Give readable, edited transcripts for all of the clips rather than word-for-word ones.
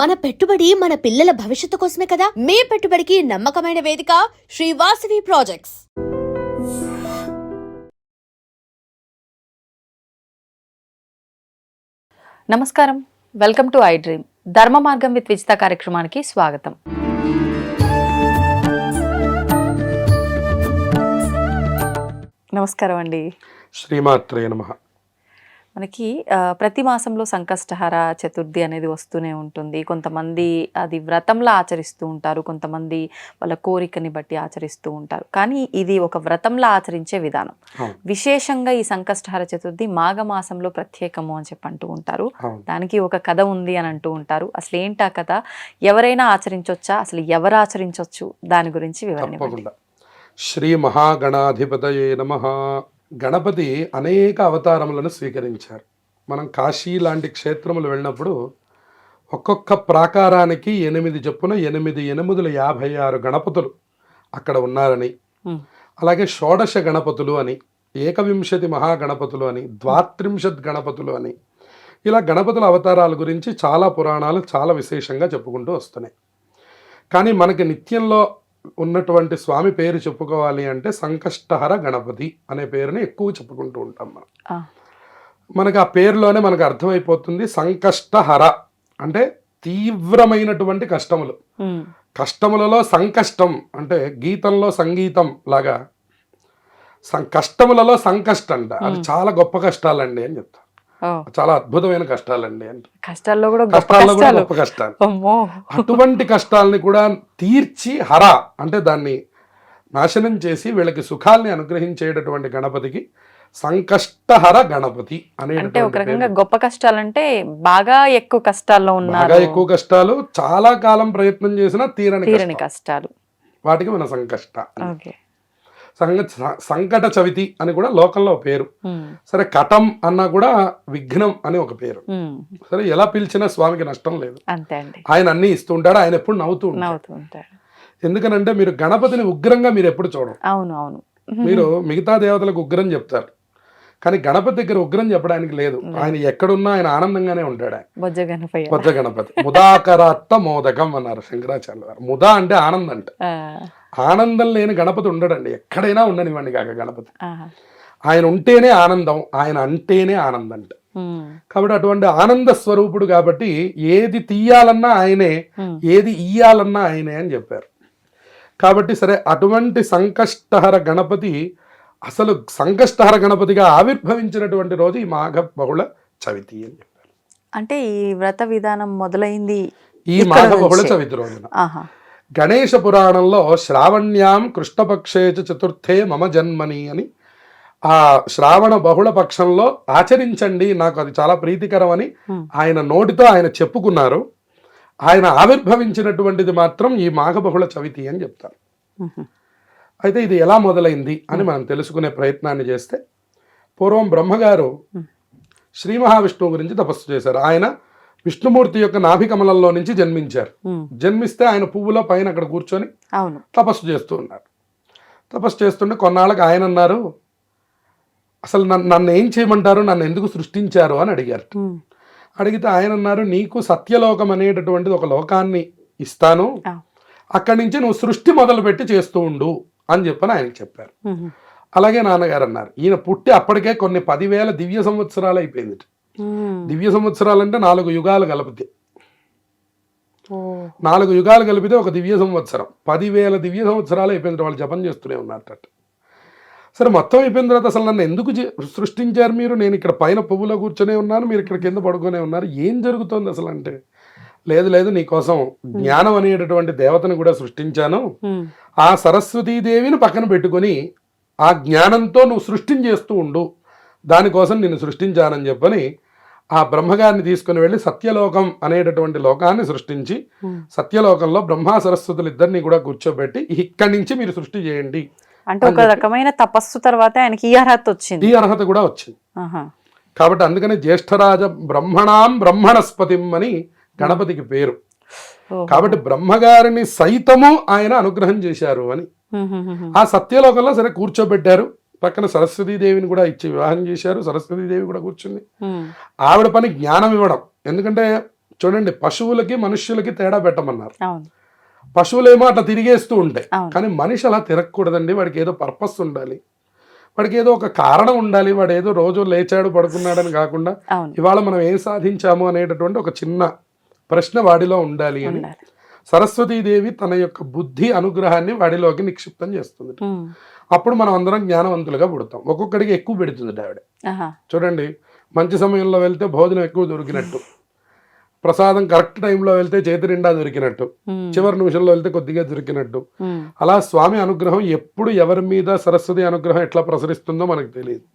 మన పెట్టుబడి మన పిల్లల భవిష్యత్తు కోసమే కదా. మీ పెట్టుబడికి నమ్మకమైన వేదిక శ్రీ వాసవి ప్రాజెక్ట్స్. నమస్కారం, వెల్కమ్ టు ఐ డ్రీమ్. ధర్మ మార్గం విత్ విజిత కార్యక్రమానికి స్వాగతం. నమస్కారం అండి. శ్రీమాత్రే నమః. మనకి ప్రతి మాసంలో సంకష్టహర చతుర్థి అనేది వస్తూనే ఉంటుంది. కొంతమంది అది వ్రతంలా ఆచరిస్తూ ఉంటారు, కొంతమంది వాళ్ళ కోరికని బట్టి ఆచరిస్తూ ఉంటారు. కానీ ఇది ఒక వ్రతంలా ఆచరించే విధానం. విశేషంగా ఈ సంకష్టహర చతుర్థి మాఘమాసంలో ప్రత్యేకము అని చెప్పి అంటూ ఉంటారు. దానికి ఒక కథ ఉంది అని అంటూ ఉంటారు. అసలు ఏంటి ఆ కథ? ఎవరైనా ఆచరించవచ్చా? అసలు ఎవరు ఆచరించవచ్చు? దాని గురించి వివరణ. శ్రీ మహాగణాధిపతయే నమః. గణపతి అనేక అవతారములను స్వీకరించారు. మనం కాశీ లాంటి క్షేత్రములు వెళ్ళినప్పుడు ఒక్కొక్క ప్రాకారానికి 8 చొప్పున 8,856 గణపతులు అక్కడ ఉన్నారని, అలాగే షోడశ గణపతులు అని, 21 మహాగణపతులు అని, 32 గణపతులు అని, ఇలా గణపతుల అవతారాల గురించి చాలా పురాణాలు చాలా విశేషంగా చెప్పుకుంటూ వస్తున్నాయి. కానీ మనకి నిత్యంలో ఉన్నటువంటి స్వామి పేరు చెప్పుకోవాలి అంటే సంకష్టహర గణపతి అనే పేరుని ఎక్కువ చెప్పుకుంటూ ఉంటాం మనం. మనకు ఆ పేరులోనే మనకు అర్థమైపోతుంది. సంకష్టహర అంటే తీవ్రమైనటువంటి కష్టములు. కష్టములలో సంకష్టం అంటే గీతంలో సంగీతం లాగా కష్టములలో సంకష్టం అంట. అది చాలా గొప్ప కష్టాలండి అని చెప్తారు. చాలా అద్భుతమైన కష్టాలండి అంటే కష్టాల్లో కూడా గొప్ప కష్టాలు. అటువంటి కష్టాలని కూడా తీర్చి హర అంటే దాన్ని నాశనం చేసి వీళ్ళకి సుఖాల్ని అనుగ్రహించేటటువంటి గణపతికి సంకష్టహర గణపతి అనే. ఒక రకంగా గొప్ప కష్టాలంటే బాగా ఎక్కువ కష్టాల్లో ఉన్నారు, బాగా ఎక్కువ కష్టాలు, చాలా కాలం ప్రయత్నం చేసినా తీరని కష్టాలు, వాటికి మన సంకష్ట. సంకట చవితి అని కూడా లోకంలో పేరు. సరే, కటం అన్నా కూడా విఘ్నం అని ఒక పేరు. సరే, ఎలా పిలిచినా స్వామికి నష్టం లేదు. ఆయన అన్ని ఇస్తూ ఉంటాడు. ఆయన ఎప్పుడు నవ్వుతూ ఉంటాడు. ఎందుకనంటే మీరు గణపతిని ఉగ్రంగా మీరు ఎప్పుడు చూడరు. మీరు మిగతా దేవతలకు ఉగ్రం చెప్తారు, కానీ గణపతి దగ్గర ఉగ్రం చెప్పడానికి లేదు. ఆయన ఎక్కడున్నా ఆయన ఆనందంగానే ఉంటాడు. బొజ్జ గణపతి ముదాకరాత్త మోదకం అన్నారు శంకరాచార్య గారు. ముదా అంటే ఆనందం అంట. ఆనందం లేని గణపతి ఉండడండి. ఎక్కడైనా ఉండనివ్వండి కాక గణపతి. ఆయన ఉంటేనే ఆనందం, ఆయన అంటేనే ఆనందం అంట. కాబట్టి అటువంటి ఆనంద స్వరూపుడు కాబట్టి ఏది తీయాలన్నా ఆయనే, ఏది ఇయ్యాలన్నా ఆయనే అని చెప్పారు. కాబట్టి సరే, అటువంటి సంకష్టహర గణపతి అసలు సంకష్టహర గణపతిగా ఆవిర్భవించినటువంటి రోజు ఈ మాఘ బహుళ చవితి అని చెప్పారు. అంటే ఈ వ్రత విధానం మొదలైంది ఈ మాఘ బహుళ చవితి రోజున. గణేశ పురాణంలో శ్రావణ్యాం కృష్ణపక్షే చతుర్థే మమ జన్మని అని, ఆ శ్రావణ బహుళ పక్షంలో ఆచరించండి, నాకు అది చాలా ప్రీతికరం అని ఆయన నోటితో ఆయన చెప్పుకున్నారు. ఆయన ఆవిర్భవించినటువంటిది మాత్రం ఈ మాఘ బహుళ చవితి అని చెప్తారు. అయితే ఇది ఎలా మొదలైంది అని మనం తెలుసుకునే ప్రయత్నాన్ని చేస్తే, పూర్వం బ్రహ్మగారు శ్రీ మహావిష్ణువు గురించి తపస్సు చేశారు. ఆయన విష్ణుమూర్తి యొక్క నాభికమలంలో నుంచి జన్మించారు. జన్మిస్తే ఆయన పువ్వులో పైన అక్కడ కూర్చొని తపస్సు చేస్తూ ఉన్నారు. తపస్సు చేస్తుంటే కొన్నాళ్ళకి ఆయన అన్నారు, అసలు నన్ను ఏం చేయమంటారు, నన్ను ఎందుకు సృష్టించారు అని అడిగారు. అడిగితే ఆయన అన్నారు, నీకు సత్యలోకం అనేటటువంటిది ఒక లోకాన్ని ఇస్తాను, అక్కడి నుంచి నువ్వు సృష్టి మొదలుపెట్టి చేస్తూ ఉండు అని చెప్పని ఆయనకి చెప్పారు. అలాగే నాన్నగారు అన్నారు. ఈయన పుట్టి అప్పటికే కొన్ని 10,000 దివ్య సంవత్సరాలు అయిపోయింది. దివ్య సంవత్సరాలు అంటే 4 యుగాలు కలిపితే, 4 యుగాలు కలిపితే ఒక దివ్య సంవత్సరం. 10,000 దివ్య సంవత్సరాలు అయిపోయింది. వాళ్ళు జపం చేస్తూనే ఉన్నట్టు. సరే, మొత్తం అయిపోయిన తర్వాత అసలు నన్ను ఎందుకు సృష్టించారు మీరు? నేను ఇక్కడ పైన పువ్వులో కూర్చొనే ఉన్నాను, మీరు ఇక్కడ కింద పడుకునే ఉన్నారు, ఏం జరుగుతుంది అసలు అంటే, లేదు నీకోసం జ్ఞానం అనేటటువంటి దేవతను కూడా సృష్టించాను, ఆ సరస్వతీదేవిని పక్కన పెట్టుకొని ఆ జ్ఞానంతో నువ్వు సృష్టించేస్తూ ఉండు, దానికోసం నిన్ను సృష్టించానని చెప్పని ఆ బ్రహ్మగారిని తీసుకుని వెళ్ళి సత్యలోకం అనేటటువంటి లోకాన్ని సృష్టించి, సత్యలోకంలో బ్రహ్మ సరస్వతులు ఇద్దరిని కూడా కూర్చోబెట్టి ఇక్కడి నుంచి మీరు సృష్టి చేయండి అంటే ఒక రకమైన తపస్సు తర్వాత ఆయనకి ఈ అర్హత వచ్చింది. ఈ అర్హత కూడా వచ్చింది. కాబట్టి అందుకని జ్యేష్ఠరాజ బ్రహ్మణాం బ్రహ్మణస్పతిం అని గణపతికి పేరు. కాబట్టి బ్రహ్మగారిని సైతము ఆయన అనుగ్రహం చేశారు అని. ఆ సత్యలోకంలో సరే కూర్చోబెట్టారు. పక్కన సరస్వతీదేవిని కూడా ఇచ్చి వివాహం చేశారు. సరస్వతీదేవి కూడా కూర్చుంది. ఆవిడ పని జ్ఞానం ఇవ్వడం. ఎందుకంటే చూడండి, పశువులకి మనుష్యులకి తేడా పెట్టమన్నారు. అవును. పశువులేమో అట్లా తిరిగేస్తూ ఉంటాయి, అవును. కానీ మనిషి అలా తిరగకూడదండి. వాడికి ఏదో పర్పస్ ఉండాలి, వాడికి ఏదో ఒక కారణం ఉండాలి. వాడు ఏదో రోజు లేచాడు పడుకున్నాడని కాకుండా అవును. ఇవాళ మనం ఏం సాధించాము అనేటటువంటి ఒక చిన్న ప్రశ్న వాడిలో ఉండాలి అని ఉండాలి. సరస్వతీదేవి తన యొక్క బుద్ధి అనుగ్రహాన్ని వాడిలోకి నిక్షిప్తం చేస్తుంది. ఉమ్. అప్పుడు మనం అందరం జ్ఞానవంతులుగా పుడతాం. ఒక్కొక్కడికి ఎక్కువ పెడుతుంది ఆవిడ. ఆహా. చూడండి, మంచి సమయంలో వెళ్తే భోజనం ఎక్కువ దొరికినట్టు, ప్రసాదం కరెక్ట్ టైంలో వెళ్తే చేతి నిండా దొరికినట్టు, ఉమ్. చివరి నిమిషంలో వెళ్తే కొద్దిగా దొరికినట్టు. ఉమ్. అలా స్వామి అనుగ్రహం ఎప్పుడు ఎవరి మీద సరస్వతి అనుగ్రహం ఎట్లా ప్రసరిస్తుందో మనకు తెలియదు.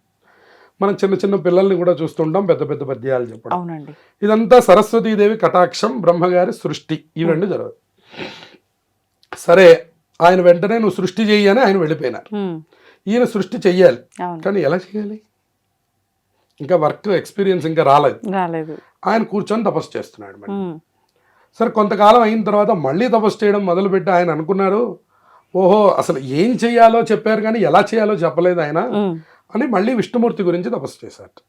మనం చిన్న చిన్న పిల్లల్ని కూడా చూస్తుంటాం పెద్ద పెద్ద పద్యాలు చెప్పడం. అవునండి. ఇదంతా సరస్వతీదేవి కటాక్షం, బ్రహ్మగారి సృష్టి, ఈ రెండు జరగదు. సరే, ఆయన వెంటనే నువ్వు సృష్టి చెయ్యి అని ఆయన వెళ్ళిపోయినారు. ఉమ్. ఈయన సృష్టి చెయ్యాలి, అవును. కానీ ఎలా చేయాలి? ఇంకా వర్క్ ఎక్స్పీరియన్స్ ఇంకా రాలేదు. రాలేదు. ఆయన కూర్చొని తపస్సు చేస్తున్నాడు. మళ్ళీ ఉమ్. సరే, కొంతకాలం అయిన తర్వాత మళ్ళీ తపస్సు చేయడం మొదలుపెట్టి ఆయన అనుకున్నారు, ఓహో అసలు ఏం చేయాలో చెప్పారు కానీ ఎలా చేయాలో చెప్పలేదు ఆయన ఉమ్. అని మళ్ళీ విష్ణుమూర్తి గురించి తపస్సు చేశారట.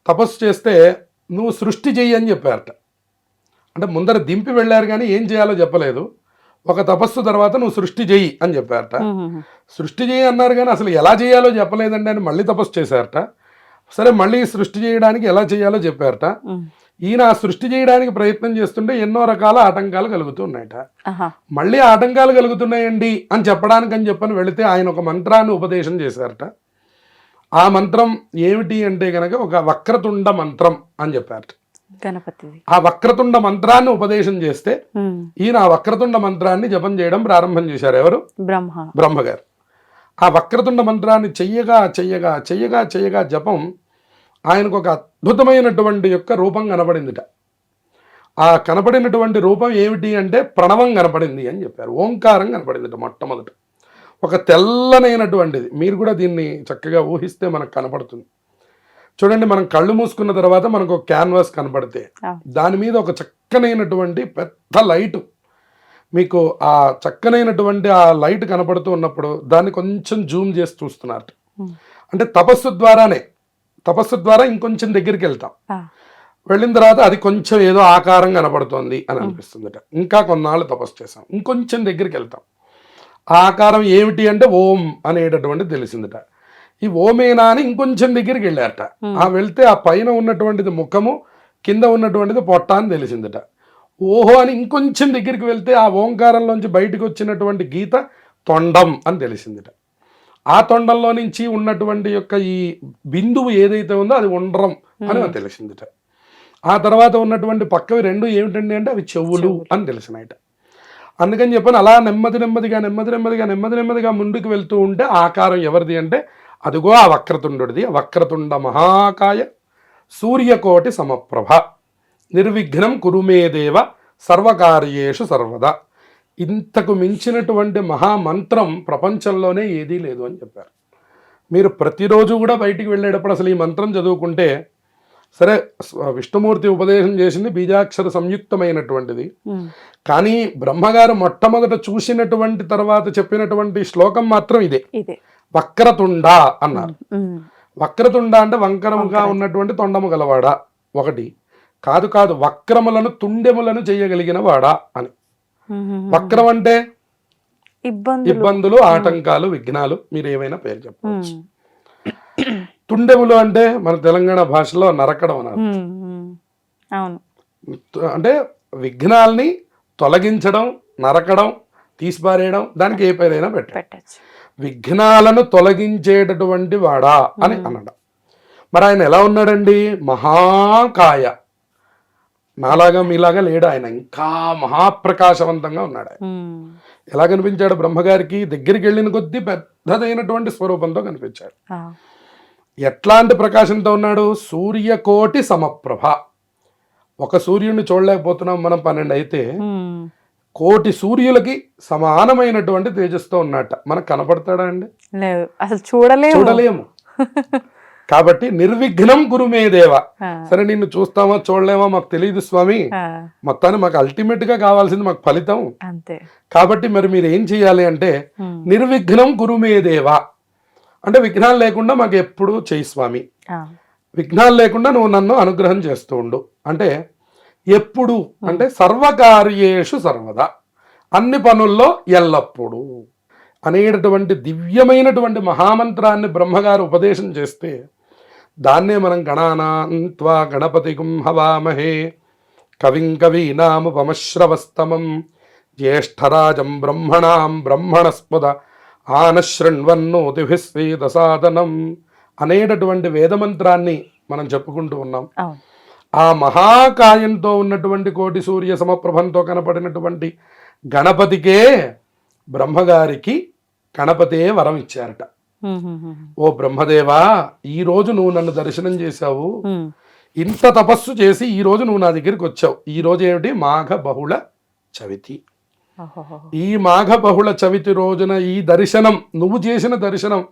తపస్సు చేస్తే నువ్వు సృష్టి చెయ్యి అని చెప్పారట. అంటే ముందర దింపి వెళ్ళారు కానీ ఏం చేయాలో చెప్పలేదు. ఒక తపస్సు తర్వాత నువ్వు సృష్టి చెయ్యి అని చెప్పారట. ఉమ్. సృష్టి చేయి అన్నారు కానీ అసలు ఎలా చేయాలో చెప్పలేదండి అని మళ్ళీ తపస్సు చేశారట. సరే, మళ్ళీ సృష్టి చేయడానికి ఎలా చేయాలో చెప్పారట. ఉమ్. ఈయన ఆ సృష్టి చేయడానికి ప్రయత్నం చేస్తుంటే ఎన్నో రకాల ఆటంకాలు కలుగుతున్నాయట. ఆహా. మళ్ళీ ఆటంకాలు కలుగుతున్నాయండి అని చెప్పడానికి అని చెప్పని వెళితే ఆయన ఒక మంత్రాన్ని ఉపదేశం చేశారట. ఆ మంత్రం ఏమిటి అంటే కనుక ఒక వక్రతుండ మంత్రం అని చెప్పారట. గణపతిది. ఆ వక్రతుండ మంత్రాన్ని ఉపదేశం చేస్తే ఉమ్. ఈయన ఆ వక్రతుండ మంత్రాన్ని జపం చేయడం ప్రారంభం చేశారు. ఎవరు? బ్రహ్మ. బ్రహ్మగారు. ఆ వక్రతుండ మంత్రాన్ని చెయ్యగా చెయ్యగా చెయ్యగా చెయ్యగా జపం ఆయనకు ఒక అద్భుతమైనటువంటి యొక్క రూపం కనపడిందిట. ఆ కనపడినటువంటి రూపం ఏమిటి అంటే ప్రణవం కనపడింది అని చెప్పారు. ఓంకారం కనపడిందిట మొట్టమొదట. ఒక తెల్లనైనటువంటిది. మీరు కూడా దీన్ని చక్కగా ఊహిస్తే మనకు కనపడుతుంది. చూడండి, మనం కళ్ళు మూసుకున్న తర్వాత మనకు ఒక క్యాన్వాస్ కనపడితే దాని మీద ఒక చక్కనైనటువంటి పెద్ద లైటు, మీకు ఆ చక్కనైనటువంటి ఆ లైట్ కనపడుతూ ఉన్నప్పుడు దాన్ని కొంచెం జూమ్ చేసి చూస్తున్నారు. అంటే తపస్సు ద్వారా ఇంకొంచెం దగ్గరికి వెళ్తాం. వెళ్ళిన తర్వాత అది కొంచెం ఏదో ఆకారం కనపడుతోంది అని అనిపిస్తుందట. ఇంకా కొన్నాళ్ళు తపస్సు చేసాం, ఇంకొంచెం దగ్గరికి వెళ్తాం. ఆ ఆకారం ఏమిటి అంటే ఓం అనేటటువంటిది తెలిసిందట. ఈ ఓమేనా అని ఇంకొంచెం దగ్గరికి వెళ్ళారట. వెళ్తే ఆ పైన ఉన్నటువంటిది ముఖము, కింద ఉన్నటువంటిది పొట్ట అని తెలిసిందట. ఓహో అని ఇంకొంచెం దగ్గరికి వెళ్తే ఆ ఓంకారంలోంచి బయటకు వచ్చినటువంటి గీత తొండం అని తెలిసిందట. ఆ తొండంలో నుంచి ఉన్నటువంటి యొక్క ఈ బిందువు ఏదైతే ఉందో అది ఉండ్రం అని తెలిసిందట. ఆ తర్వాత ఉన్నటువంటి పక్కవి రెండు ఏమిటండి అంటే అవి చెవులు అని తెలిసినాయట. అందుకని చెప్పని అలా నెమ్మదిగా ముందుకు వెళ్తూ ఉంటే ఆకారం ఎవరిది అంటే అదిగో ఆ వక్రతుండుడిది. వక్రతుండ మహాకాయ సూర్యకోటి సమప్రభ నిర్విఘ్నం కురుమేదేవ సర్వకార్యేషు సర్వదా. ఇంతకు మించినటువంటి మహామంత్రం ప్రపంచంలోనే ఏదీ లేదు అని చెప్పారు. మీరు ప్రతిరోజు కూడా బయటికి వెళ్ళేటప్పుడు అసలు ఈ మంత్రం చదువుకుంటే, సరే విష్ణుమూర్తి ఉపదేశం చేసింది బీజాక్షర సంయుక్తమైనటువంటిది, కానీ బ్రహ్మగారు మొట్టమొదట చూసినటువంటి తర్వాత చెప్పినటువంటి శ్లోకం మాత్రం ఇదే, వక్రతుండ అన్నారు. వక్రతుండ అంటే వంకరముగా ఉన్నటువంటి తొండము గలవాడా ఒకటి కాదు, వక్రములను తుండెములను చేయగలిగిన వాడా అని. వక్రం అంటే ఇబ్బందులు, ఆటంకాలు, విఘ్నాలు, మీరు ఏమైనా పేరు చెప్పవచ్చు. తుండెములు అంటే మన తెలంగాణ భాషలో నరకడం అన్నారు. అంటే విఘ్నాల్ని తొలగించడం, నరకడం, తీసిపారేయడం, దానికి ఏ పేరైనా పెట్టచ్చు. విఘ్నాలను తొలగించేటటువంటి వాడా అని అన్నాడు. మరి ఆయన ఎలా ఉన్నాడండి? మహాకాయ. నాలాగా మీలాగా లేడు ఆయన, ఇంకా మహాప్రకాశవంతంగా ఉన్నాడు ఆయన. ఎలా కనిపించాడు బ్రహ్మగారికి? దగ్గరికి వెళ్ళిన కొద్దీ పెద్దదైనటువంటి స్వరూపంతో కనిపించాడు. ఎట్లాంటి ప్రకాశంతో ఉన్నాడు? సూర్యకోటి సమప్రభ. ఒక సూర్యుడిని చూడలేకపోతున్నాం మనం, 12 అయితే కోటి సూర్యులకి సమానమైనటువంటి తేజస్తో ఉన్నట్ట. మనకు కనపడతాడా అండి? అసలు చూడలేము. కాబట్టి నిర్విఘ్నం గురుమేదేవ. సరే, నిన్ను చూస్తామా చూడలేమా మాకు తెలియదు స్వామి, మొత్తాన్ని మాకు అల్టిమేట్ గా కావాల్సింది మాకు ఫలితం. కాబట్టి మరి మీరు ఏం చెయ్యాలి అంటే నిర్విఘ్నం గురుమేదేవ అంటే విఘ్నాలు లేకుండా మాకు ఎప్పుడు చేయి స్వామి, విఘ్నాలు లేకుండా నువ్వు నన్ను అనుగ్రహం చేస్తూ ఉండు. అంటే ఎప్పుడు అంటే సర్వకార్యేషు సర్వదా, అన్ని పనుల్లో ఎల్లప్పుడూ అనేటటువంటి దివ్యమైనటువంటి మహామంత్రాన్ని బ్రహ్మగారు ఉపదేశం చేస్తే దాన్నే మనం గణానాన్త్వా గణపతిగుం హవామహే కవిం కవీనాముపమశ్రవస్తమం జ్యేష్ఠరాజం బ్రహ్మణాం బ్రహ్మణస్పద ఆనశృణ్వన్నోతిభిస్వేదసాదనం అనేటటువంటి వేదమంత్రాన్ని మనం చెప్పుకుంటూ ఉన్నాం. అవును. ఆ మహాకాయంతో ఉన్నటువంటి కోటి సూర్య సమప్రభంతో కనపడినటువంటి గణపతికే బ్రహ్మగారికి గణపతే వరం ఇచ్చారట. ఓ బ్రహ్మదేవా, ఈ రోజు నువ్వు నన్ను దర్శనం చేశావు, ఇంత తపస్సు చేసి ఈ రోజు నువ్వు నా దగ్గరికి వచ్చావు. ఈ రోజు ఏమిటి? మాఘ బహుళ చవితి. ఈ మాఘ బహుళ చవితి రోజున ఈ దర్శనం, నువ్వు చేసిన దర్శనం,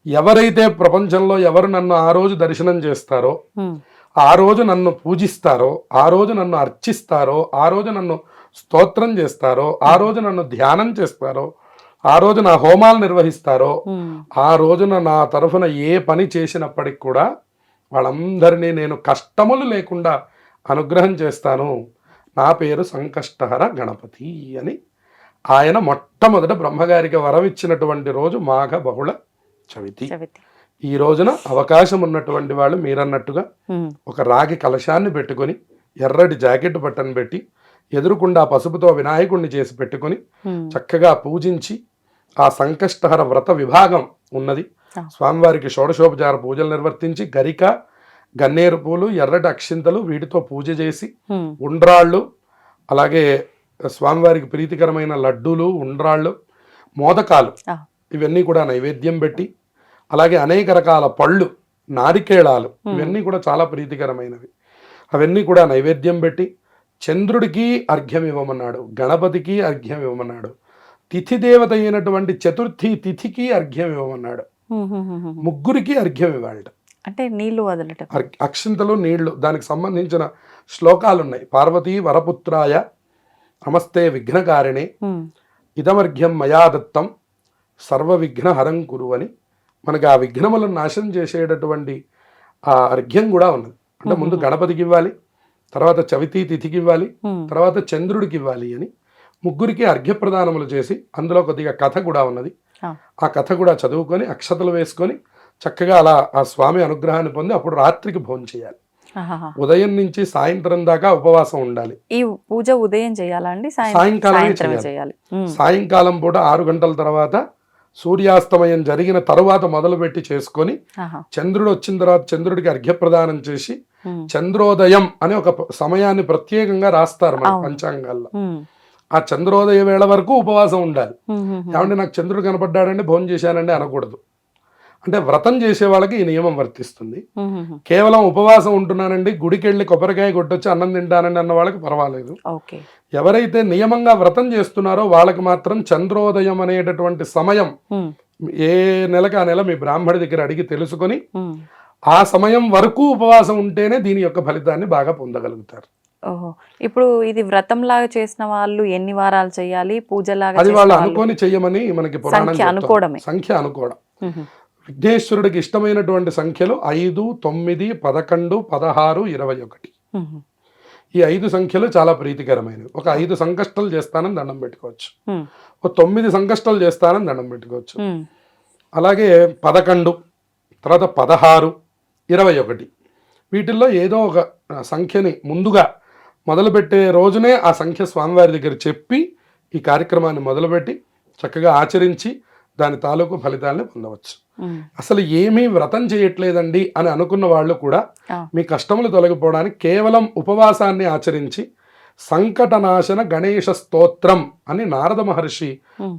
ఎవరైతే ప్రపంచంలో ఎవరు నన్ను ఆ రోజు దర్శనం చేస్తారో, ఆ రోజు నన్ను పూజిస్తారో, ఆ రోజు నన్ను అర్చిస్తారో, ఆ రోజు నన్ను స్తోత్రం చేస్తారో, ఆ రోజు నన్ను ధ్యానం చేస్తారో, ఆ రోజు నా హోమాలు నిర్వహిస్తారో, ఆ రోజున నా తరఫున ఏ పని చేసినప్పటికి కూడా వాళ్ళందరినీ నేను కష్టములు లేకుండా అనుగ్రహం చేస్తాను. నా పేరు సంకష్టహర గణపతి అని ఆయన మొట్టమొదట బ్రహ్మగారికి వరం ఇచ్చినటువంటి రోజు మాఘ బహుళ చవితి. ఈ రోజున అవకాశం ఉన్నటువంటి వాళ్ళు మీరన్నట్టుగా ఒక రాగి కలశాన్ని పెట్టుకొని, ఎర్రటి జాకెట్ బట్టను పెట్టి, ఎదురుకుండా పసుపుతో వినాయకుడిని చేసి పెట్టుకొని చక్కగా పూజించి, ఆ సంకష్టహర వ్రత విభాగం ఉన్నది, స్వామివారికి షోడశోపచార పూజలు నిర్వర్తించి గరిక, గన్నేరు పూలు, ఎర్రటి అక్షింతలు వీటితో పూజ చేసి, ఉండ్రాళ్ళు, అలాగే స్వామివారికి ప్రీతికరమైన లడ్డూలు, ఉండ్రాళ్ళు, మోదకాలు ఇవన్నీ కూడా నైవేద్యం పెట్టి, అలాగే అనేక రకాల పళ్ళు, నారికేళాలు ఇవన్నీ కూడా చాలా ప్రీతికరమైనవి, అవన్నీ కూడా నైవేద్యం పెట్టి చంద్రుడికి అర్ఘ్యం ఇవ్వమన్నాడు, గణపతికి అర్ఘ్యం ఇవ్వమన్నాడు, తిథి దేవత అయినటువంటి చతుర్థి తిథికి అర్ఘ్యం ఇవ్వమన్నాడు, ముగ్గురికి అర్ఘ్యం ఇవ్వాలట. అంటే నీళ్లు వదలటం, అక్షింతలు, నీళ్లు, దానికి సంబంధించిన శ్లోకాలు ఉన్నాయి. పార్వతీ వరపుత్రాయ నమస్తే విఘ్నకారిణే ఇదమర్ఘ్యం మయా దత్తం సర్వ విఘ్న హరం కురు అని మనకి ఆ విఘ్నములను నాశనం చేసేటటువంటి ఆ అర్ఘ్యం కూడా ఉన్నది. అంటే ముందు గణపతికి ఇవ్వాలి, తర్వాత చవితి తిథికి ఇవ్వాలి, తర్వాత చంద్రుడికి ఇవ్వాలి అని ముగ్గురికి అర్ఘ్యప్రదానములు చేసి, అందులో కొద్దిగా కథ కూడా ఉన్నది. ఆ కథ కూడా చదువుకొని అక్షతలు వేసుకొని చక్కగా అలా ఆ స్వామి అనుగ్రహాన్ని పొంది అప్పుడు రాత్రికి భోజనం చేయాలి. ఉదయం నుంచి సాయంత్రం దాకా ఉపవాసం ఉండాలి. ఈ పూజ ఉదయం చేయాలండి? సాయంకాలమే చేయాలి. సాయంకాలం పూట 6 గంటల తర్వాత సూర్యాస్తమయం జరిగిన తరువాత మొదలుపెట్టి చేసుకొని, చంద్రుడు వచ్చిన తర్వాత చంద్రుడికి అర్ఘ్యప్రదానం చేసి, చంద్రోదయం అనే ఒక సమయాన్ని ప్రత్యేకంగా రాస్తారు మన పంచాంగాల్లో. ఆ చంద్రోదయ వేళ వరకు ఉపవాసం ఉండాలి. ఏమంటే నాకు చంద్రుడు కనపడ్డాడండి భోజనం చేశానండి అనకూడదు. అంటే వ్రతం చేసే వాళ్ళకి ఈ నియమం వర్తిస్తుంది. కేవలం ఉపవాసం ఉంటున్నానండి, గుడికి వెళ్ళి కొబ్బరికాయ కొట్టొచ్చి అన్నం తింటానండి అన్న వాళ్ళకి పర్వాలేదు. ఎవరైతే నియమంగా వ్రతం చేస్తున్నారో వాళ్ళకి మాత్రం చంద్రోదయం అనేటటువంటి సమయం ఏ నెలకు ఆ నెల మీ బ్రాహ్మడి దగ్గర అడిగి తెలుసుకొని ఆ సమయం వరకు ఉపవాసం ఉంటేనే దీని యొక్క ఫలితాన్ని బాగా పొందగలుగుతారు. ఓహో, ఇప్పుడు ఇది వ్రతం లాగా చేసిన వాళ్ళు ఎన్ని వారాలు చేయాలి? పూజలాగా అది వాళ్ళు అనుకోని చెయ్యమని మనకి పురాణం అనుకోవడమే, సంఖ్య అనుకోవడం. విఘ్నేశ్వరుడికి ఇష్టమైనటువంటి సంఖ్యలు 5, 9, 11, 16, 21. ఈ 5 సంఖ్యలు చాలా ప్రీతికరమైనవి. ఒక 5 సంకష్టాలు చేస్తానని దండం పెట్టుకోవచ్చు, ఒక 9 సంకష్టాలు చేస్తానని దండం పెట్టుకోవచ్చు, అలాగే 11, తర్వాత 16, 21 వీటిల్లో ఏదో ఒక సంఖ్యని ముందుగా మొదలుపెట్టే రోజునే ఆ సంఖ్య స్వామివారి దగ్గర చెప్పి ఈ కార్యక్రమాన్ని మొదలుపెట్టి చక్కగా ఆచరించి దాని తాలూకు ఫలితాలను పొందవచ్చు. అసలు ఏమీ వ్రతం చేయట్లేదండి అని అనుకున్న వాళ్ళు కూడా మీ కష్టములు తొలగిపోవడానికి కేవలం ఉపవాసాన్ని ఆచరించి సంకటనాశన గణేశ స్తోత్రం అని నారద మహర్షి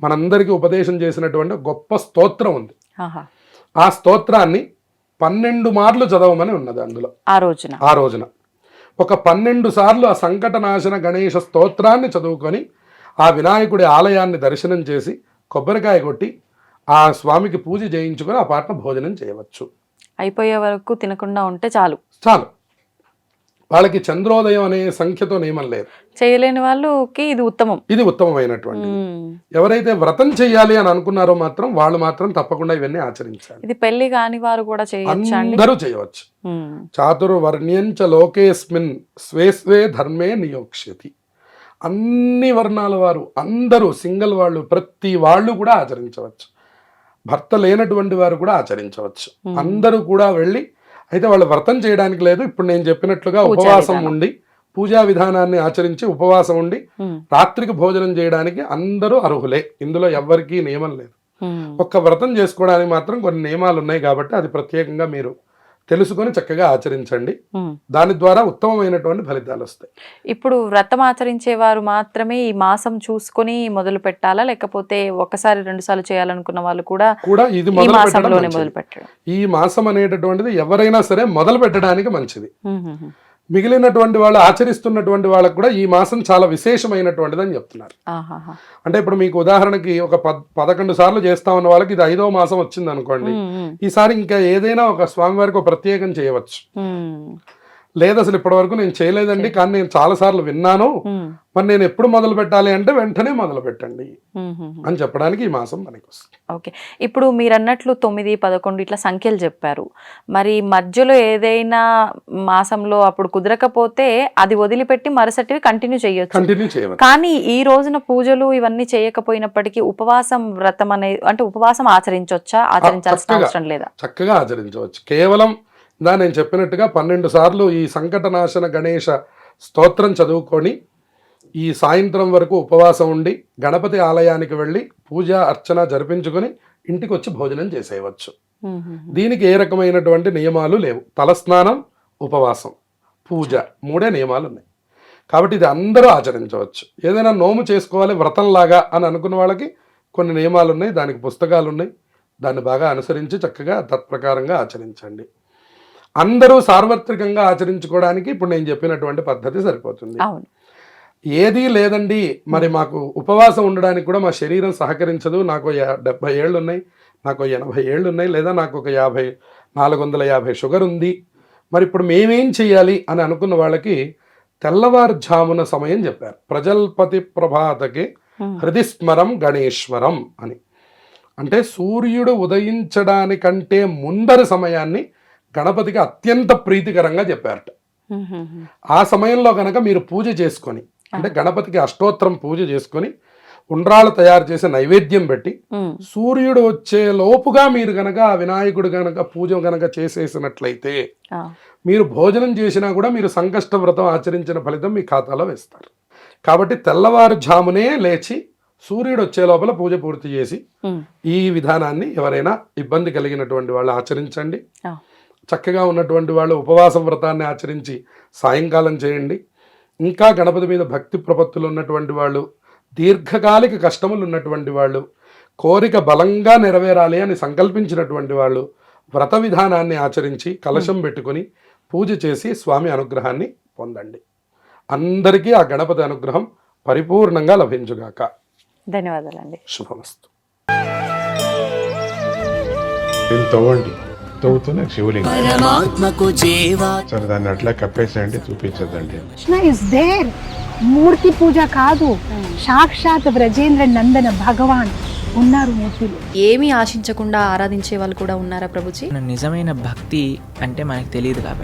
మనందరికీ ఉపదేశం చేసినటువంటి గొప్ప స్తోత్రం ఉంది. ఆ స్తోత్రాన్ని 12 మార్లు చదవమని ఉన్నది అందులో. ఆ రోజున ఒక 12 సార్లు ఆ సంకటనాశన గణేశ స్తోత్రాన్ని చదువుకొని ఆ వినాయకుడి ఆలయాన్ని దర్శనం చేసి కొబ్బరికాయ కొట్టి ఆ స్వామికి పూజ చేయించుకొని ఆ పాటన భోజనం చేయవచ్చు. అయిపోయే వరకు తినకుండా ఉంటే చాలు. వాళ్ళకి చంద్రోదయం అనే సంఖ్యతో నియమం లేదు. చేయలేని వాళ్ళకి ఇది ఉత్తమం. ఇది ఉత్తమమైనటువంటి. ఎవరైతే వ్రతం చేయాలి అని అనుకున్నారో మాత్రం వాళ్ళు మాత్రం తప్పకుండా ఇవన్నీ ఆచరించాలి. ఇది పెళ్లి కాని వారు కూడా చేయొచ్చా అండి? అందరూ చేయవచ్చు. చాతుర్వర్ణ్యంచ లోకేస్మిన్ స్వే స్వే ధర్మే నియోక్ష్యతి. అన్ని వర్ణాల వారు అందరూ, సింగిల్ వాళ్ళు, ప్రతి వాళ్ళు కూడా ఆచరించవచ్చు. భర్త లేనటువంటి వారు కూడా ఆచరించవచ్చు. అందరూ కూడా వెళ్ళి, అయితే వాళ్ళు వ్రతం చేయడానికి లేదు, ఇప్పుడు నేను చెప్పినట్లుగా ఉపవాసం ఉండి పూజా విధానాన్ని ఆచరించి ఉపవాసం ఉండి రాత్రికి భోజనం చేయడానికి అందరూ అర్హులే. ఇందులో ఎవ్వరికీ నియమం లేదు. ఒక్క వ్రతం చేసుకోవడానికి మాత్రం కొన్ని నియమాలు ఉన్నాయి కాబట్టి అది ప్రత్యేకంగా మీరు తెలుసుకొని చక్కగా ఆచరించండి. దాని ద్వారా ఉత్తమమైనటువంటి ఫలితాలు వస్తాయి. ఇప్పుడు వ్రతం ఆచరించే వారు మాత్రమే ఈ మాసం చూసుకొని మొదలు పెట్టాలా, లేకపోతే ఒకసారి 2 సార్లు చేయాలనుకున్న వాళ్ళు కూడా ఇది ఈ మాసంలోనే మొదలు పెట్టడం? ఈ మాసం అనేటటువంటిది ఎవరైనా సరే మొదలు పెట్టడానికి మంచిది. మిగిలినటువంటి వాళ్ళు ఆచరిస్తున్నటువంటి వాళ్ళకు కూడా ఈ మాసం చాలా విశేషమైనటువంటిది అని చెప్తున్నారు. అంటే ఇప్పుడు మీకు ఉదాహరణకి ఒక 11 సార్లు చేస్తామన్న వాళ్ళకి ఇది 5వ మాసం వచ్చింది అనుకోండి, ఈసారి ఇంకా ఏదైనా ఒక స్వామివారికి ఒక ప్రత్యేకం చేయవచ్చు. లేదు అసలు ఇప్పటి వరకు నేను చేయలేదండి, కానీ నేను చాలా సార్లు విన్నాను, మరి నేను ఎప్పుడు మొదలు పెట్టాలి అంటే వెంటనే మొదలు పెట్టండి అని చెప్పడానికి ఈ మాసం మనకి వస్తుంది. ఓకే, ఇప్పుడు మీరు అన్నట్లు 9, 11 ఇట్లా సంఖ్యలు చెప్పారు. మరి మధ్యలో ఏదైనా మాసంలో అప్పుడు కుదరకపోతే అది వదిలిపెట్టి మరుసటివి కంటిన్యూ చేయొచ్చు. కానీ ఈ రోజున పూజలు ఇవన్నీ చేయకపోయినప్పటికీ ఉపవాసం వ్రతం అనేది, అంటే ఉపవాసం ఆచరించవచ్చా, ఆచరించాల్సిన అవసరం లేదా? చక్కగా ఆచరించవచ్చు. కేవలం నేను చెప్పినట్టుగా 12 సార్లు ఈ సంకటనాశన గణేష స్తోత్రం చదువుకొని ఈ సాయంత్రం వరకు ఉపవాసం ఉండి గణపతి ఆలయానికి వెళ్ళి పూజ అర్చన జరిపించుకొని ఇంటికి వచ్చి భోజనం చేసేయవచ్చు. దీనికి ఏ రకమైనటువంటి నియమాలు లేవు. తలస్నానం, ఉపవాసం, పూజ, 3 నియమాలు ఉన్నాయి. కాబట్టి ఇది అందరూ ఆచరించవచ్చు. ఏదైనా నోము చేసుకోవాలి వ్రతంలాగా అని అనుకున్న వాళ్ళకి కొన్ని నియమాలు ఉన్నాయి, దానికి పుస్తకాలు ఉన్నాయి. దాన్ని బాగా అనుసరించి చక్కగా తత్ప్రకారంగా ఆచరించండి. అందరూ సార్వత్రికంగా ఆచరించుకోవడానికి ఇప్పుడు నేను చెప్పినటువంటి పద్ధతి సరిపోతుంది. ఏదీ లేదండి, మరి మాకు ఉపవాసం ఉండడానికి కూడా మా శరీరం సహకరించదు, నాకు 70 ఏళ్ళు ఉన్నాయి, నాకు 80 ఏళ్ళు ఉన్నాయి, లేదా నాకు ఒక 450 షుగర్ ఉంది, మరి ఇప్పుడు మేమేం చెయ్యాలి అని అనుకున్న వాళ్ళకి తెల్లవారుజామున సమయం చెప్పారు. ప్రజల్పతి ప్రభాతకి హృదిస్మరం గణేశ్వరం అని. అంటే సూర్యుడు ఉదయించడానికంటే ముందరి సమయాన్ని గణపతికి అత్యంత ప్రీతికరంగా చెప్పారట. ఆ సమయంలో కనుక మీరు పూజ చేసుకొని, అంటే గణపతికి అష్టోత్తరం పూజ చేసుకొని ఉండ్రాలు తయారు చేసి నైవేద్యం పెట్టి సూర్యుడు వచ్చే లోపుగా మీరు గనక ఆ వినాయకుడు గనక పూజ గనక చేసేసినట్లయితే మీరు భోజనం చేసినా కూడా మీరు సంకష్ట వ్రతం ఆచరించిన ఫలితం మీ ఖాతాలో వేస్తారు. కాబట్టి తెల్లవారుజామునే లేచి సూర్యుడు వచ్చే లోపల పూజ పూర్తి చేసి ఈ విధానాన్ని ఎవరైనా ఇబ్బంది కలిగినటువంటి వాళ్ళు ఆచరించండి. చక్కగా ఉన్నటువంటి వాళ్ళు ఉపవాస వ్రతాన్ని ఆచరించి సాయంకాలం చేయండి. ఇంకా గణపతి మీద భక్తి ప్రపత్తులు ఉన్నటువంటి వాళ్ళు, దీర్ఘకాలిక కష్టములు ఉన్నటువంటి వాళ్ళు, కోరిక బలంగా నెరవేరాలి అని సంకల్పించినటువంటి వాళ్ళు వ్రత విధానాన్ని ఆచరించి కలశం పెట్టుకొని పూజ చేసి స్వామి అనుగ్రహాన్ని పొందండి. అందరికీ ఆ గణపతి అనుగ్రహం పరిపూర్ణంగా లభించుగాక. ధన్యవాదాలండి. శుభమస్తు. తవ్వండి, తవ్వుతూనే శివలింగం. పరమాత్మకు జీవా. సరే దాన్ని అట్లా కప్పేసేయండి, చూపించదండి. Krishna is there. మూర్తి పూజ కాదు, సాక్షాత్ బ్రజేంద్ర నందన భగవాన్ ఉన్నారు మూర్తిలో. ఏమీ ఆశించకుండా ఆరాధించే వాళ్ళు కూడా ఉన్నారా ప్రభుజీ? నిజమైన భక్తి అంటే మనకు తెలియదు కాబట్టి